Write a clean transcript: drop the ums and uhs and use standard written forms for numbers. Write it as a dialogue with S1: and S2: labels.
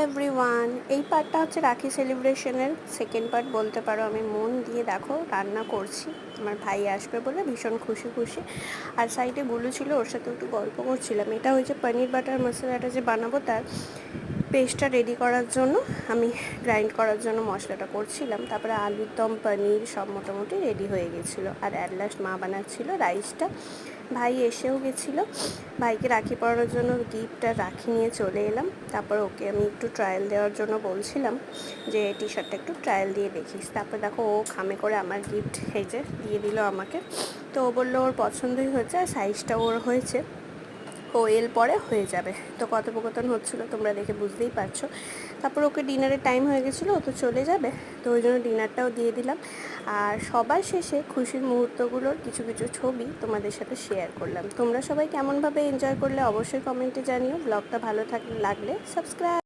S1: Everyone, এই পার্টটা হচ্ছে রাখি সেলিব্রেশনের সেকেন্ড পার্ট বলতে পারো। আমি মন দিয়ে দেখো রান্না করছি, আমার ভাই আসবে বলে ভীষণ খুশি খুশি। আর সাইডে গুলু ছিল, ওর সাথে একটু গল্প করছিলাম। এটা হচ্ছে পনির বাটার মশলাটা যে বানাবো তার পেস্টটা রেডি করার জন্য আমি গ্রাইন্ড করার জন্য মশলাটা করছিলাম। তারপরে আলুর দম, পনির সব মোটামুটি রেডি হয়ে গেছিলো। আর অ্যাট লাস্ট মা বানাচ্ছিলো রাইসটা। ভাই এসেও গেছিলো, ভাইকে রাখি পরানোর জন্য গিফটটা রাখি নিয়ে চলে এলাম। তারপর ওকে আমি একটু ট্রায়াল দেওয়ার জন্য বলছিলাম যে টি শার্টটা একটু ট্রায়াল দিয়ে দেখিস। তারপর দেখো ও খামে করে আমার গিফট এই যে দিয়ে দিল আমাকে। তো ও বললো ওর পছন্দই হয়েছে আর সাইজটাও ওর হয়েছে, ও এল পরে হয়ে যাবে। তো কথোপকথন হচ্ছিলো, তোমরা দেখে বুঝতেই পারছো। তারপর ওকে ডিনারের টাইম হয়ে গেছিলো, ও তো চলে যাবে, তো ওই জন্য ডিনারটাও দিয়ে দিলাম। আর সবার শেষে খুশির মুহূর্তগুলোর কিছু কিছু ছবি তোমাদের সাথে শেয়ার করলাম। তোমরা সবাই কেমনভাবে এনজয় করলে অবশ্যই কমেন্টে জানিও। ব্লগটা ভালো লাগলে সাবস্ক্রাইব।